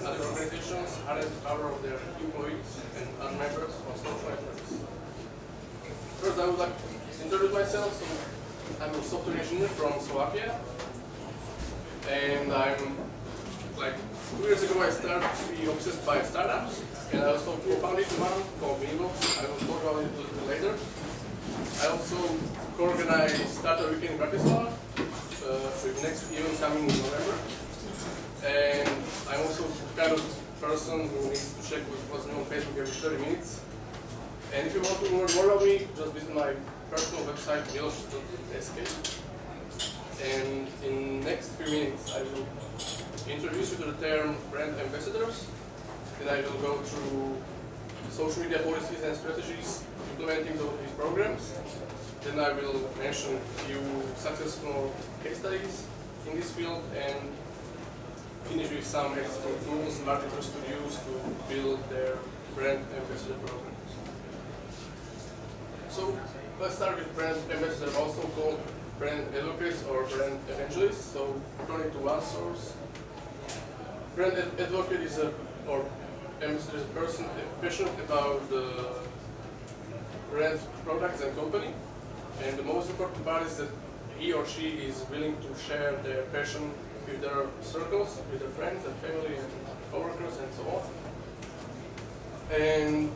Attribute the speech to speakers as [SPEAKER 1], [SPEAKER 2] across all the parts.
[SPEAKER 1] other organizations harness the power of their employees and other members on social networks. First, I would like to introduce myself. So I'm a software engineer from Slovakia, and I'm like 2 years ago I started to be obsessed by startups, and I also co-founded one called Miloš. I will talk about it a little bit later. I also co-organize Startup Weekend in Bratislava, with next event coming in November. And I'm also kind of person who needs to check what's new on Facebook every 30 minutes. And if you want to learn more about me, just visit my personal website, miloš.sk. And in next few minutes, I will introduce you to the term brand ambassadors. Then I will go through social media policies and strategies implementing these programs. Then I will mention a few successful case studies in this field and finish with some extra tools marketers could use to build their brand ambassador programs. So let's start with brand ambassador, also called brand advocates or brand evangelists. So according to one source, brand advocate is or ambassador is a person passionate about the brand products and company. And the most important part is that he or she is willing to share their passion with their circles, with their friends and family and coworkers and so on. And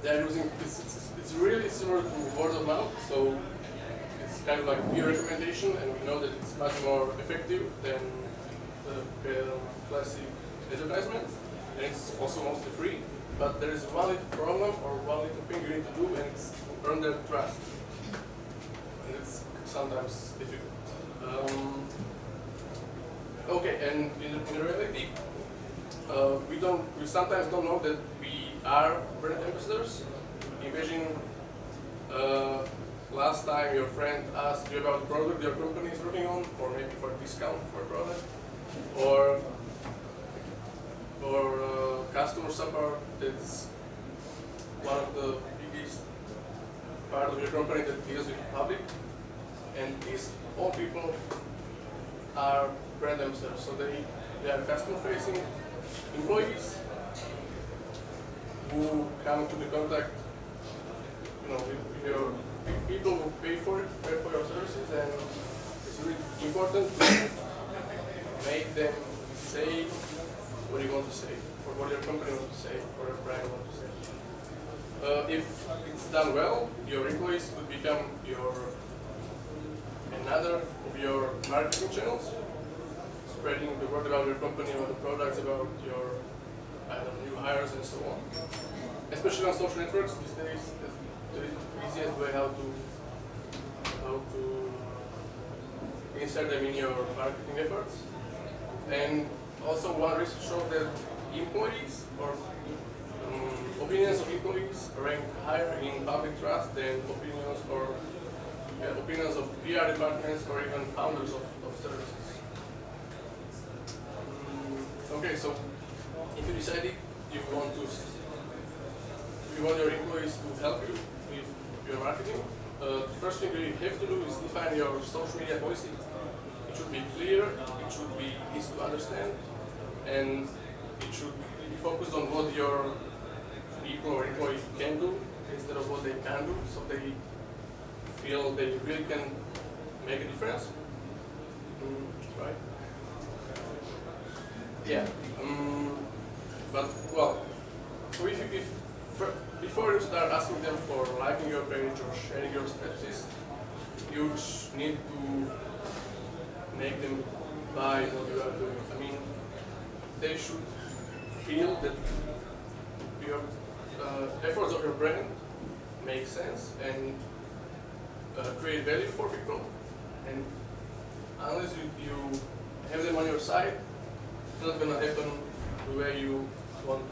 [SPEAKER 1] they're using, it's really similar to word of mouth, so it's kind of like peer recommendation, and we know that it's much more effective than the classic advertisement, and it's also mostly free. But there is one little problem or one little thing you need to do, and it's to earn their trust. And it's sometimes difficult. Okay, and in reality, we sometimes don't know that we are brand ambassadors. Imagine last time your friend asked you about the product your company is working on, or maybe for a discount for a product, or customer support. That's one of the biggest part of your company that deals with the public, and these all people are brand ambassadors. So they are customer-facing employees who come to the contact, with your people who pay for your services, and it's really important to make them say what you want to say, or what your company wants to say, or your brand wants to say. If it's done well, your employees could become another of your marketing channels, spreading the word about your company, about the products, about your new hires and so on. Especially on social networks these days, the easiest way how to insert them in your marketing efforts. And also one research showed that employees or opinions of employees rank higher in public trust than opinions of PR departments or even founders of services. Okay, so if you decided you want your employees to help you with your marketing, the first thing you have to do is define your social media policy. It should be clear, it should be easy to understand, and it should be focused on what your people or employees can do instead of what they can do, so they feel they really can make a difference. Right? Yeah. But well, so before you start asking them for liking your page or sharing your statuses, you need to make them buy what you are doing. I mean, they should feel that your efforts of your brand make sense and create value for people. And unless you have them on your side, it's not going to happen the way you want.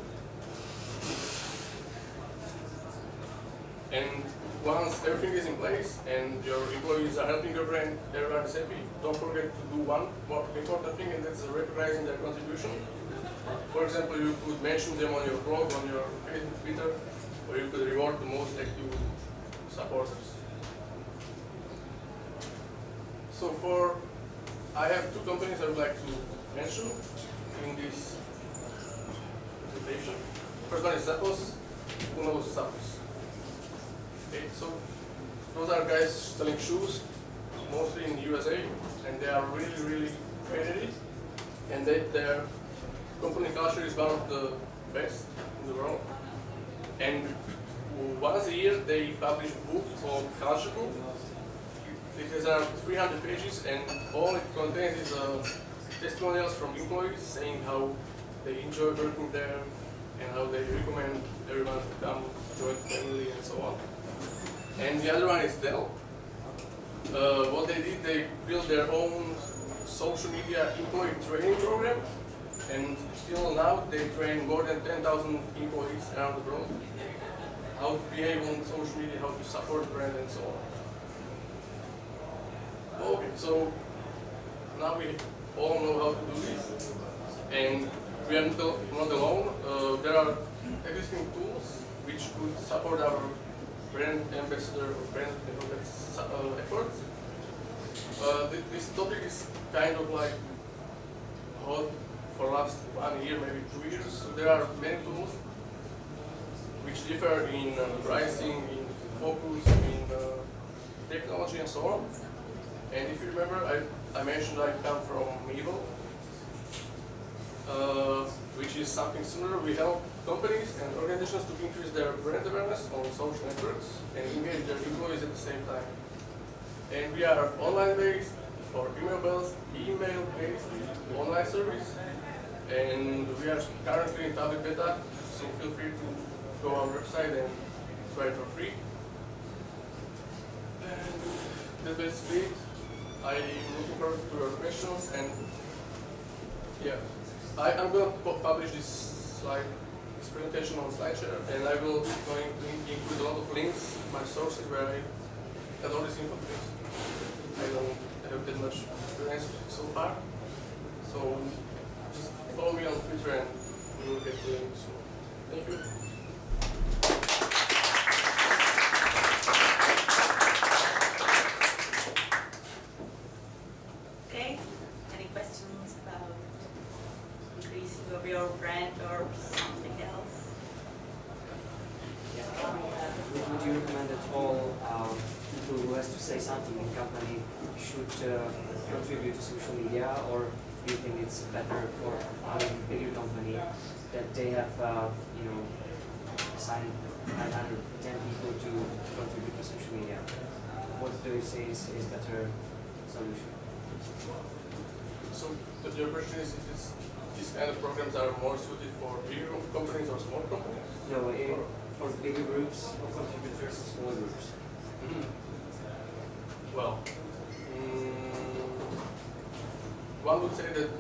[SPEAKER 1] And once everything is in place and your employees are helping your brand, everyone is happy. Don't forget to do one more important thing, and that's recognizing their contribution. For example, you could mention them on your blog, on your Facebook, Twitter, or you could reward the most active supporters. So I have two companies I would like to mention in this First one is Zappos, who knows Zappos? Okay, so those are guys selling shoes, mostly in the USA, and they are really, really great at it. And their company culture is one of the best in the world. And once a year they publish a book called Culture Book. It has around 300 pages, and all it contains is testimonials from employees saying how they enjoy working there and how they recommend everyone to come join the family and so on. And the other one is Dell. What they did, they built their own social media employee training program, and still now they train more than 10,000 employees around the world how to behave on social media, how to support brand and so on. Okay, so now we all know how to do this, and we are not alone. There are existing tools which could support our brand ambassador or brand development efforts. This topic is kind of like hot for last 1 year, maybe 2 years. So there are many tools which differ in pricing, in focus, in technology and so on. And if you remember, I mentioned I come from Miloš, which is something similar. We help companies and organizations to increase their brand awareness on social networks and engage their employees at the same time. And we are online-based or email-based online service, and we are currently in public beta, so feel free to go on our website and try it for free. And that's basically it. I'm looking forward to your questions, and yeah, I'm going to publish this presentation on SlideShare, and I will be going to include a lot of links, my sources where I got all this info. I don't have that much experience so far, so just follow me on Twitter and we will get the links soon. Thank you.
[SPEAKER 2] Okay, any questions about increasing of your brand or something else?
[SPEAKER 3] Would you recommend that all people who has to say something in company should contribute to social media, or do you think it's better for a bigger company that they have, assigned 10 people to contribute to social media? What do you say is better solution?
[SPEAKER 1] So your question is if these kind of programs are more suited for bigger companies or small companies?
[SPEAKER 3] No, for bigger groups of contributors and small groups.
[SPEAKER 1] Well, one would say that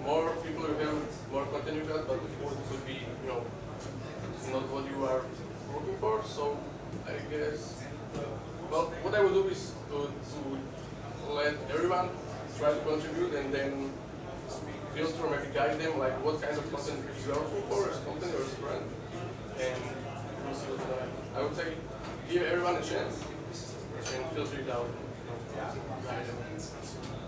[SPEAKER 1] more people you have, more content you got, but of course it would be, not what you are looking for. So I guess, well, what I would do is to let everyone try to contribute, and then filter, maybe guide them, like what kind of content you are looking for as a company or as a brand, and we'll see what's going on. I would say give everyone a chance and filter it out. Guide them.